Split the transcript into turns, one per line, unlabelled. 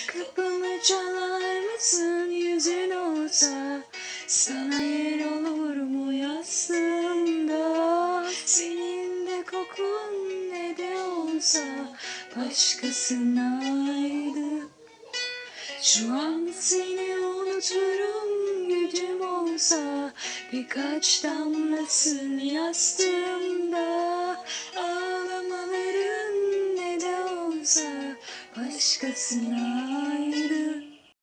Kapımı çalar mısın yüzün olsa? Sana yer olur mu yastığımda? Senin de kokun ne de olsa başkasına ait. Şu an seni unuturum gücüm olsa, birkaç damlasın yastığımda. Ağlamaların ne de olsa başkasına